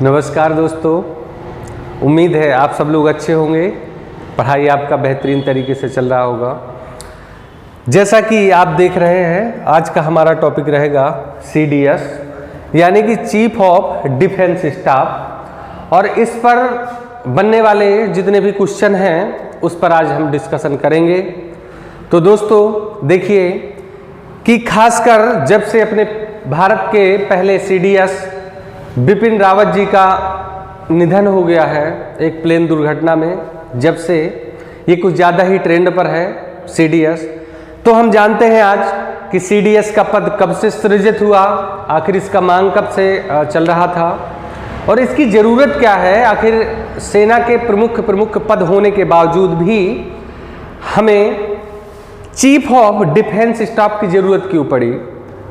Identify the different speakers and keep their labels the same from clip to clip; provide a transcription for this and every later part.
Speaker 1: नमस्कार दोस्तों, उम्मीद है आप सब लोग अच्छे होंगे। पढ़ाई आपका बेहतरीन तरीके से चल रहा होगा। जैसा कि आप देख रहे हैं, आज का हमारा टॉपिक रहेगा CDS यानी कि चीफ ऑफ डिफेंस स्टाफ, और इस पर बनने वाले जितने भी क्वेश्चन हैं उस पर आज हम डिस्कशन करेंगे। तो दोस्तों देखिए कि खासकर जब से अपने भारत के पहले CDS बिपिन रावत जी का निधन हो गया है एक प्लेन दुर्घटना में, जब से ये कुछ ज़्यादा ही ट्रेंड पर है CDS। तो हम जानते हैं आज कि CDS का पद कब से सृजित हुआ, आखिर इसका मांग कब से चल रहा था और इसकी ज़रूरत क्या है। आखिर सेना के प्रमुख पद होने के बावजूद भी हमें चीफ ऑफ डिफेंस स्टाफ की ज़रूरत क्यों पड़ी।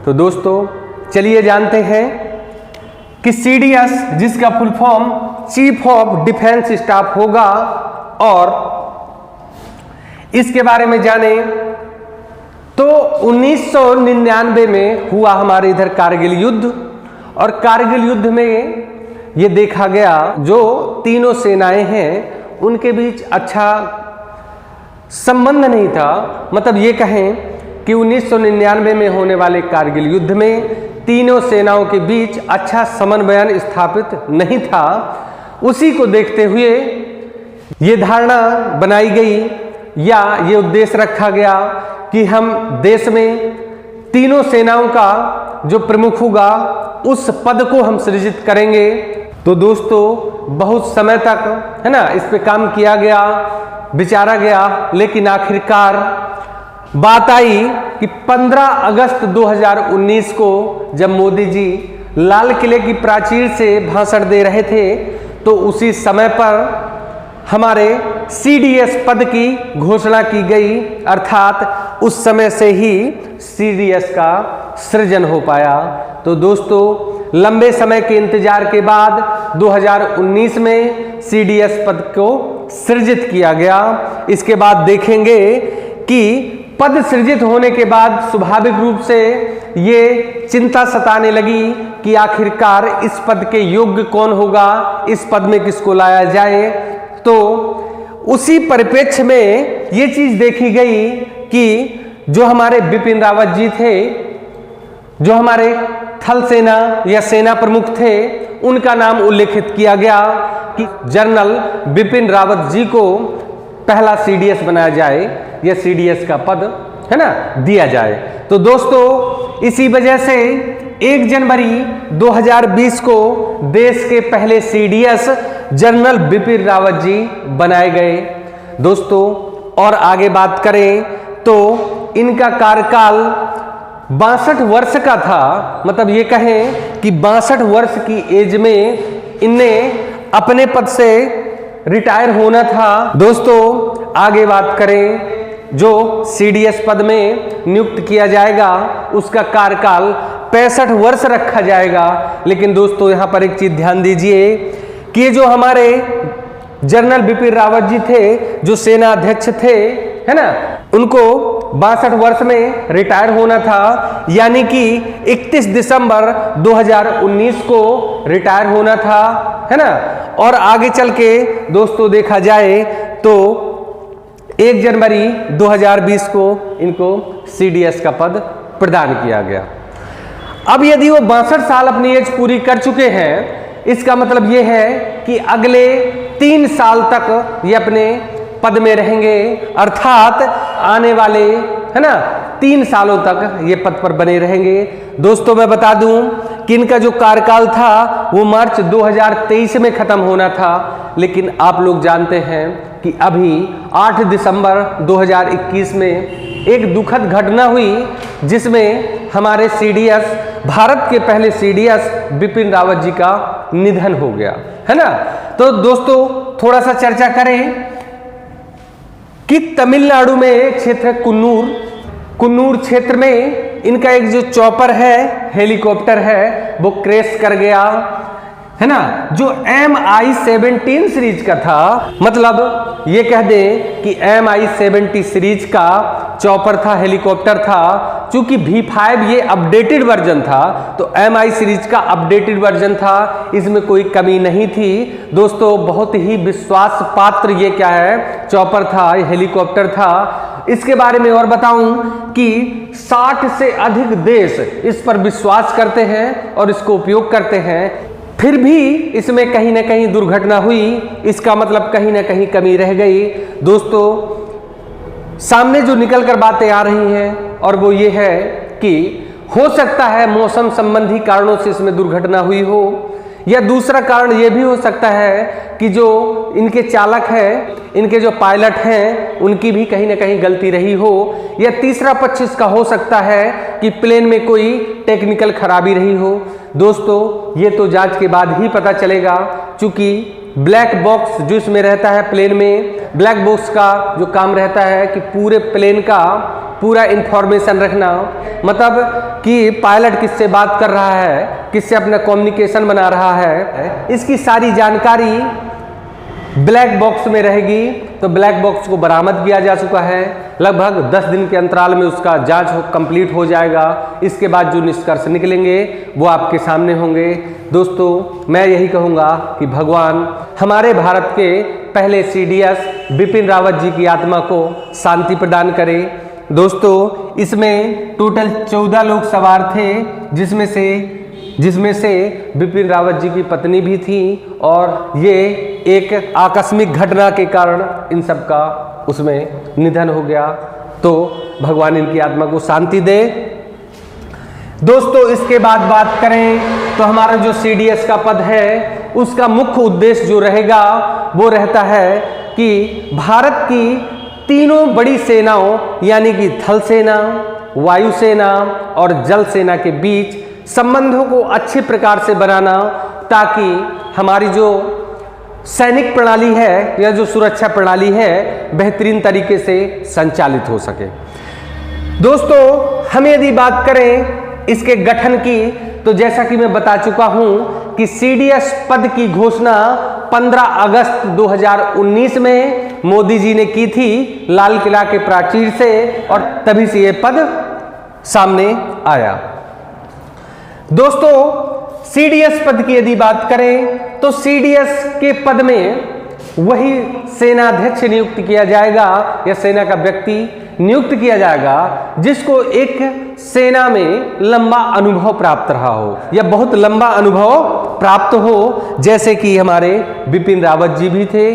Speaker 1: तो दोस्तों चलिए जानते हैं कि CDS जिसका full form chief of defence staff होगा, और इसके बारे में जाने तो 1999 में हुआ हमारे इधर कारगिल युद्ध, और कारगिल युद्ध में ये देखा गया जो तीनों सेनाएं हैं उनके बीच अच्छा संबंध नहीं था। मतलब ये कहें कि 1999 में होने वाले कारगिल युद्ध में तीनों सेनाओं के बीच अच्छा समन्वय स्थापित नहीं था। उसी को देखते हुए ये धारणा बनाई गई या ये उद्देश्य रखा गया कि हम देश में तीनों सेनाओं का जो प्रमुख होगा उस पद को हम सृजित करेंगे। तो दोस्तों बहुत समय तक है ना इस पे काम किया गया, विचारा गया, लेकिन आखिरकार बात आई कि 15 अगस्त 2019 को जब मोदी जी लाल किले की प्राचीर से भाषण दे रहे थे तो उसी समय पर हमारे CDS पद की घोषणा की गई, अर्थात उस समय से ही CDS का सृजन हो पाया। तो दोस्तों लंबे समय के इंतजार के बाद 2019 में CDS पद को सृजित किया गया। इसके बाद देखेंगे कि पद सृजित होने के बाद स्वाभाविक रूप से ये चिंता सताने लगी कि आखिरकार इस पद के योग्य कौन होगा, इस पद में किसको लाया जाए। तो उसी परिप्रेक्ष्य में ये चीज देखी गई कि जो हमारे बिपिन रावत जी थे, जो हमारे थल सेना या सेना प्रमुख थे, उनका नाम उल्लेखित किया गया कि जनरल बिपिन रावत जी को पहला CDS बनाया जाए या CDS का पद है ना दिया जाए। तो दोस्तों इसी वजह से 1 जनवरी 2020 को देश के पहले CDS जनरल बिपिन रावत जी बनाए गए। दोस्तों और आगे बात करें तो इनका कार्यकाल 62 वर्ष का था। मतलब ये कहें कि 62 वर्ष की एज में इन्हें अपने पद से रिटायर होना था। दोस्तों आगे बात करें, जो CDS पद में नियुक्त किया जाएगा उसका कार्यकाल 65 वर्ष रखा जाएगा। लेकिन दोस्तों यहाँ पर एक चीज ध्यान दीजिए कि जो हमारे जनरल बिपिन रावत जी थे, जो सेना अध्यक्ष थे है ना, उनको 62 वर्ष में रिटायर होना था, यानी कि 31 दिसंबर 2019 को रिटायर होना था है ना। और आगे चल के दोस्तों देखा जाए तो 1 जनवरी 2020 को इनको CDS का पद प्रदान किया गया। अब यदि वो 62 साल अपनी एज पूरी कर चुके हैं, इसका मतलब ये है कि अगले 3 साल तक ये अपने पद में रहेंगे, अर्थात आने वाले है ना 3 सालों तक ये पद पर बने रहेंगे। दोस्तों मैं बता दूं कि इनका जो कार्यकाल था वो मार्च 2023 में खत्म होना था, लेकिन आप लोग जानते हैं कि अभी 8 दिसंबर 2021 में एक दुखद घटना हुई जिसमें हमारे CDS, भारत के पहले CDS बिपिन रावत जी का निधन हो गया है ना। तो दोस्तों थोड़ा सा चर्चा करें कि तमिलनाडु में एक क्षेत्र है कुन्नूर क्षेत्र में इनका एक जो चॉपर है, हेलीकॉप्टर है, वो क्रैश कर गया है ना, जो MI-17 सीरीज का था। मतलब ये कह दें कि MI-70 सीरीज का चॉपर था, हेलीकॉप्टर था, चूंकि V5 ये अपडेटेड वर्जन था, तो MI सीरीज का अपडेटेड वर्जन था, इसमें कोई कमी नहीं थी। दोस्तों बहुत ही विश्वास पात्र ये क्या है, चॉपर था, ये हेलीकॉप्टर था। इसके बारे में और बताऊं कि 60 से अधिक देश इस पर विश्वास करते हैं और इसको उपयोग करते हैं, फिर भी इसमें कहीं ना कहीं दुर्घटना हुई, इसका मतलब कहीं ना कहीं कमी रह गई। दोस्तों सामने जो निकल कर बातें आ रही हैं और वो ये है कि हो सकता है मौसम संबंधी कारणों से इसमें दुर्घटना हुई हो, या दूसरा कारण ये भी हो सकता है कि जो इनके चालक हैं, इनके जो पायलट हैं, उनकी भी कहीं ना कहीं गलती रही हो, या तीसरा पक्ष इसका हो सकता है कि प्लेन में कोई टेक्निकल खराबी रही हो। दोस्तों ये तो जांच के बाद ही पता चलेगा, क्योंकि ब्लैक बॉक्स जो इसमें रहता है प्लेन में, ब्लैक बॉक्स का जो काम रहता है कि पूरे प्लेन का पूरा इंफॉर्मेशन रखना, मतलब कि पायलट किससे बात कर रहा है, किससे अपना कम्युनिकेशन बना रहा है, इसकी सारी जानकारी ब्लैक बॉक्स में रहेगी। तो ब्लैक बॉक्स को बरामद किया जा चुका है, लगभग 10 दिन के अंतराल में उसका जांच कंप्लीट हो जाएगा। इसके बाद जो निष्कर्ष निकलेंगे वो आपके सामने होंगे। दोस्तों मैं यही कहूँगा कि भगवान हमारे भारत के पहले CDS बिपिन रावत जी की आत्मा को शांति प्रदान करे। दोस्तों इसमें टोटल 14 लोग सवार थे, जिसमें से बिपिन रावत जी की पत्नी भी थी, और ये एक आकस्मिक घटना के कारण इन सब का उसमें निधन हो गया। तो भगवान इनकी आत्मा को शांति दे। दोस्तों इसके बाद बात करें तो हमारा जो CDS का पद है उसका मुख्य उद्देश्य जो रहेगा वो रहता है कि भारत की तीनों बड़ी सेनाओं यानी कि थल सेना, वायुसेना और जल सेना के बीच संबंधों को अच्छे प्रकार से बनाना, ताकि हमारी जो सैनिक प्रणाली है या जो सुरक्षा प्रणाली है बेहतरीन तरीके से संचालित हो सके। दोस्तों हम यदि बात करें इसके गठन की, तो जैसा कि मैं बता चुका हूं कि CDS पद की घोषणा 15 अगस्त 2019 में मोदी जी ने की थी लाल किला के प्राचीर से, और तभी से यह पद सामने आया। दोस्तों CDS पद की यदि बात करें तो CDS के पद में वही सेनाध्यक्ष नियुक्त किया जाएगा या सेना का व्यक्ति नियुक्त किया जाएगा जिसको एक सेना में लंबा अनुभव प्राप्त रहा हो या बहुत लंबा अनुभव प्राप्त हो, जैसे कि हमारे बिपिन रावत जी भी थे,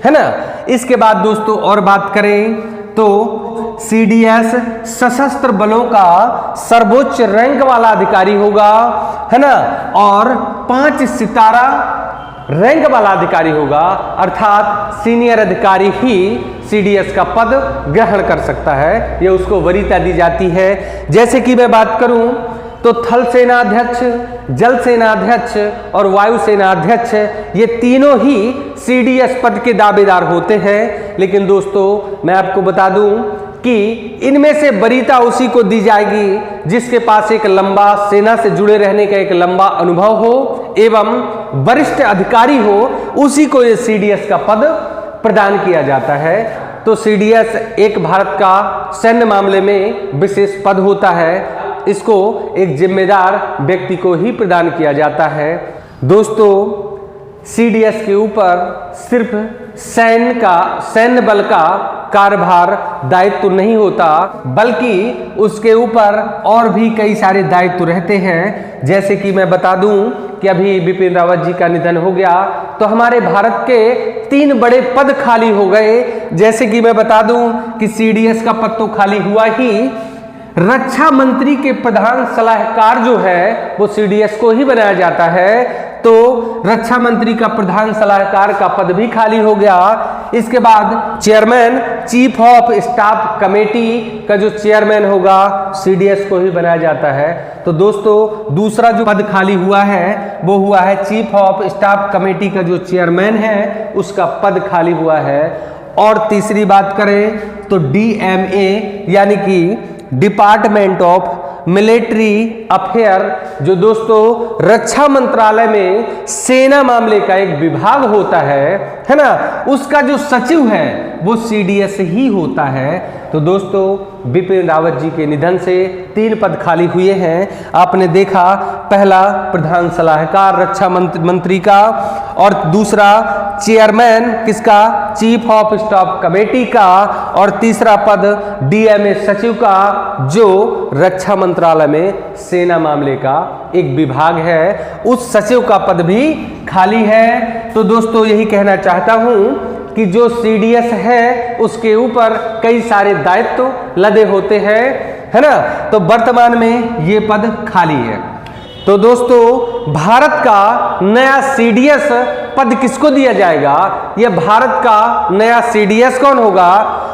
Speaker 1: है ना। इसके बाद दोस्तों और बात करें तो CDS सशस्त्र बलों का सर्वोच्च रैंक वाला अधिकारी होगा, है ना, और 5 सितारा रैंक वाला अधिकारी होगा, अर्थात सीनियर अधिकारी ही CDS का पद ग्रहण कर सकता है, यह उसको वरीयता दी जाती है। जैसे कि मैं बात करूं तो थल सेनाध्यक्ष, जल सेनाध्यक्ष और वायु सेनाध्यक्ष ये तीनों ही CDS पद के दावेदार होते हैं। लेकिन दोस्तों मैं आपको बता दूं कि इनमें से वरीयता उसी को दी जाएगी जिसके पास एक लंबा सेना से जुड़े रहने का एक लंबा अनुभव हो एवं वरिष्ठ अधिकारी हो, उसी को ये CDS का पद प्रदान किया जाता है। तो CDS एक भारत का सैन्य मामले में विशेष पद होता है, इसको एक जिम्मेदार व्यक्ति को ही प्रदान किया जाता है। दोस्तों CDS के ऊपर सिर्फ सैन्य बल का कार्यभार दायित्व नहीं होता, बल्कि उसके ऊपर और भी कई सारे दायित्व रहते हैं। जैसे कि मैं बता दूं कि अभी बिपिन रावत जी का निधन हो गया तो हमारे भारत के 3 बड़े पद खाली हो गए। जैसे कि मैं बता दूं कि CDS का पद तो खाली हुआ ही, रक्षा मंत्री के प्रधान सलाहकार जो है वो CDS को ही बनाया जाता है, तो रक्षा मंत्री का प्रधान सलाहकार का पद भी खाली हो गया। इसके बाद chairman chief of staff committee का जो चेयरमैन होगा CDS को ही बनाया जाता है। तो दोस्तों दूसरा जो पद खाली हुआ है वो हुआ है चीफ ऑफ स्टाफ कमेटी का जो चेयरमैन है उसका पद खाली हुआ है। और तीसरी बात करें तो DMA यानी कि डिपार्टमेंट ऑफ मिलिट्री अफेयर, जो दोस्तों रक्षा मंत्रालय में सेना मामले का एक विभाग होता है ना, उसका जो सचिव है वो CDS ही होता है। तो दोस्तों बिपिन रावत जी के निधन से 3 पद खाली हुए हैं। आपने देखा, पहला प्रधान सलाहकार रक्षा मंत्री का, और दूसरा चेयरमैन किसका, चीफ ऑफ स्टाफ कमेटी का, और तीसरा पद डीएमए सचिव का, जो रक्षा मंत्रालय में सेना मामले का एक विभाग है, उस सचिव का पद भी खाली है। तो दोस्तों यही कहना चाहता हूं कि जो सीडीएस है उसके ऊपर कई सारे दायित्व लदे होते हैं, है ना। तो वर्तमान में ये पद खाली है। तो दोस्तों भारत का नया सीडीएस पद किसको दिया जाएगा, यह भारत का नया सीडीएस कौन होगा,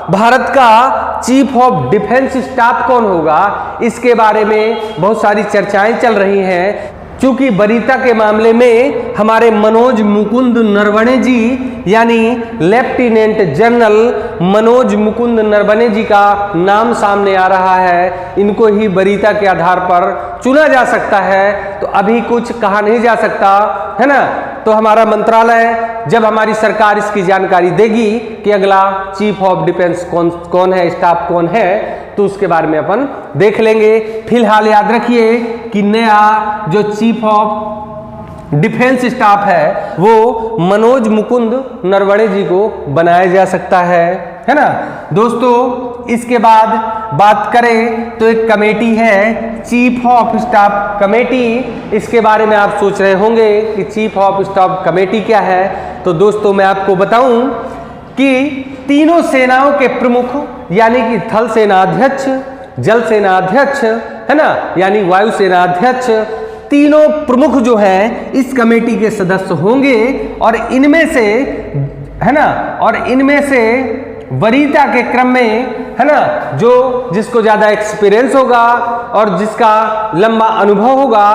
Speaker 1: भारत का चीफ ऑफ डिफेंस स्टाफ कौन होगा, इसके बारे में बहुत सारी चर्चाएं चल रही हैं। चूंकि वरीयता के मामले में हमारे मनोज मुकुंद नरवणे जी, यानी लेफ्टिनेंट जनरल मनोज मुकुंद नरवणे जी का नाम सामने आ रहा है, इनको ही वरीयता के आधार पर चुना जा सकता है। तो अभी कुछ कहा नहीं जा सकता, है ना। तो हमारा मंत्रालय जब हमारी सरकार इसकी जानकारी देगी कि अगला चीफ ऑफ डिफेंस कौन है, स्टाफ कौन है, तो उसके बारे में अपन देख लेंगे। फिलहाल याद रखिए कि नया जो चीफ ऑफ डिफेंस स्टाफ है वो मनोज मुकुंद नरवणे जी को बनाया जा सकता है ना। दोस्तों इसके बाद बात करें तो एक कमेटी है चीफ ऑफ स्टाफ कमेटी। इसके बारे में आप सोच रहे होंगे कि चीफ ऑफ स्टाफ कमेटी क्या है। तो दोस्तों मैं आपको बताऊं कि तीनों सेनाओं के प्रमुख, यानी कि थल सेना अध्यक्ष, जल सेना अध्यक्ष, है ना, यानी वायु सेना अध्यक्ष, तीनों प्रमुख जो हैं इस कमेटी के सदस्य होंगे। और इनमें से, है ना, और इनमें से वरीयता के क्रम में, है ना, जो जिसको ज्यादा एक्सपीरियंस होगा और जिसका लंबा अनुभव होगा,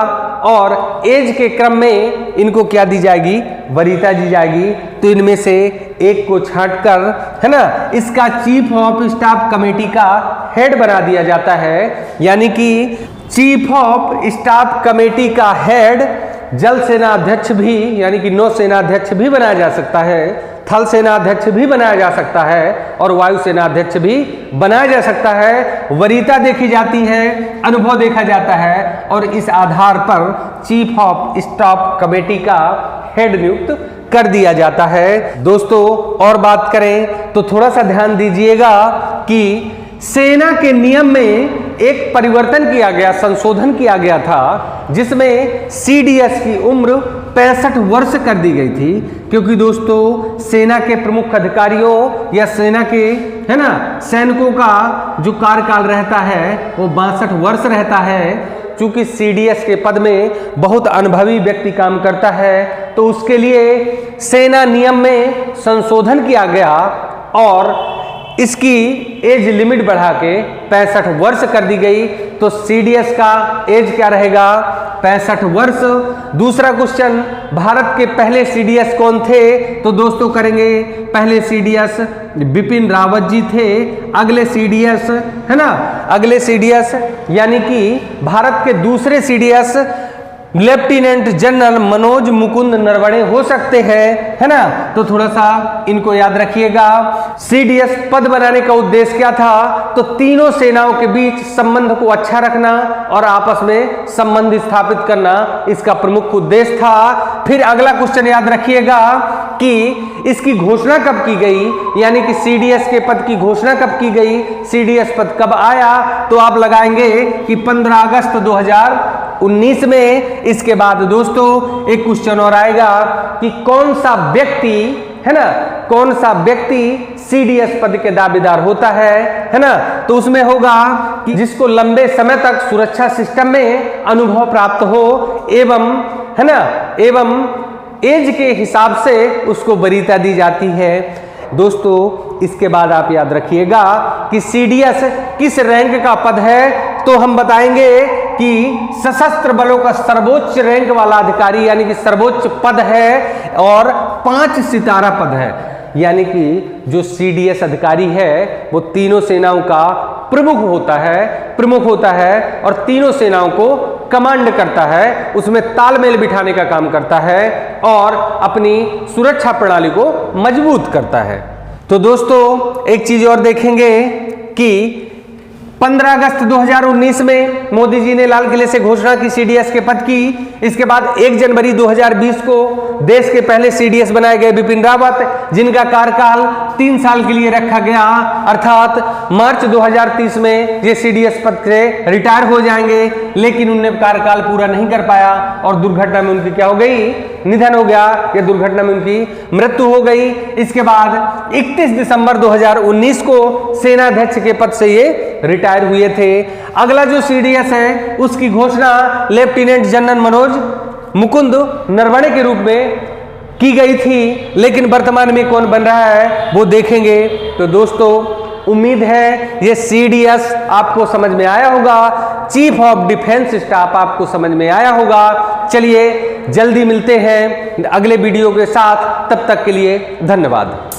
Speaker 1: और एज के क्रम में इनको क्या दी जाएगी, वरीयता दी जाएगी। तो इनमें से एक को छांटकर, है ना, इसका चीफ ऑफ स्टाफ कमेटी का हेड बना दिया जाता है। यानी कि चीफ ऑफ स्टाफ कमेटी का हेड जल सेना अध्यक्ष भी, यानी कि नौ सेना अध्यक्ष भी बनाया जा सकता है, थल सेना अध्यक्ष भी बनाया जा सकता है, और वायु सेना अध्यक्ष भी बनाया जा सकता है। वरीयता देखी जाती है, अनुभव देखा जाता है, और इस आधार पर चीफ ऑफ स्टाफ कमेटी का हेड नियुक्त कर दिया जाता है। दोस्तों और बात करें तो थोड़ा सा ध्यान दीजिएगा कि सेना के नियम में एक परिवर्तन किया गया, संशोधन किया गया था, जिसमें सीडीएस की उम्र 65 वर्ष कर दी गई थी। क्योंकि दोस्तों सेना के प्रमुख अधिकारियों या सेना के, है ना, सैनिकों का जो कार्यकाल रहता है वो 62 वर्ष रहता है। चूंकि सीडीएस के पद में बहुत अनुभवी व्यक्ति काम करता है, तो उसके लिए सेना नियम में संशोधन किया गया और इसकी एज लिमिट बढ़ा के 65 वर्ष कर दी गई। तो सीडीएस का एज क्या रहेगा, 65 वर्ष। दूसरा क्वेश्चन, भारत के पहले सीडीएस कौन थे? तो दोस्तों करेंगे, पहले सीडीएस बिपिन रावत जी थे। अगले सीडीएस, है ना, अगले सीडीएस यानी कि भारत के दूसरे CDS lieutenant general Manoj Mukund Naravane हो सकते हैं, है ना। तो थोड़ा सा इनको याद रखिएगा। सीडीएस पद बनाने का उद्देश्य क्या था? तो तीनों सेनाओं के बीच संबंध को अच्छा रखना और आपस में संबंध स्थापित करना इसका प्रमुख उद्देश्य था। फिर अगला क्वेश्चन याद रखिएगा कि इसकी घोषणा कब की गई, यानी कि सीडीएस के पद की घोषणा कब की गई, सीडीएस पद कब आया? तो आप लगाएंगे कि 15 अगस्त 2019 में। इसके बाद दोस्तों एक क्वेश्चन और आएगा कि कौन सा व्यक्ति, है ना, कौन सा व्यक्ति सीडीएस पद के दावेदार होता है ना। तो उसमें होगा कि जिसको लंबे समय तक सुरक्षा सिस्टम में अनुभव प्राप्त हो एवं, है ना, एवं एज के हिसाब से उसको वरीयता दी जाती है। दोस्तों इसके बाद आप याद रखिएगा कि सीडीएस किस रैंक का पद है? तो हम बताएंगे कि सशस्त्र बलों का सर्वोच्च रैंक वाला अधिकारी, यानी कि सर्वोच्च पद है और 5 सितारा पद है। यानी कि जो सीडीएस अधिकारी है वो तीनों सेनाओं का प्रमुख होता है और तीनों सेनाओं को कमांड करता है, उसमें तालमेल बिठाने का काम करता है और अपनी सुरक्षा प्रणाली को मजबूत करता है। तो दोस्तों एक चीज और देखेंगे कि 15 अगस्त 2019 में मोदी जी ने लाल किले से घोषणा की सीडीएस के पद की। इसके बाद 1 जनवरी 2020 को देश के पहले सीडीएस बनाए गए बिपिन रावत, जिनका कार्यकाल 3 साल के लिए रखा गया, अर्थात मार्च 2030 में ये सीडीएस पद से रिटायर हो जाएंगे। लेकिन उन्होंने कार्यकाल पूरा नहीं कर पाया और दुर्घटना में उनकी क्या हो गई, निधन हो गया, या दुर्घटना में उनकी मृत्यु हो गई। इसके बाद 31 दिसंबर 2019 को सेनाध्यक्ष के पद से ये रिटायर हुए थे। अगला जो सीडीएस है उसकी घोषणा लेफ्टिनेंट जनरल मनोज मुकुंद नरवणे के रूप में की गई थी, लेकिन वर्तमान में कौन बन रहा है वो देखेंगे। तो दोस्तों, उम्मीद है ये सीडीएस आपको समझ में आया होगा, चीफ ऑफ डिफेंस स्टाफ आपको समझ में आया होगा। चलिए जल्दी मिलते हैं अगले वीडियो के साथ, तब तक के लिए धन्यवाद।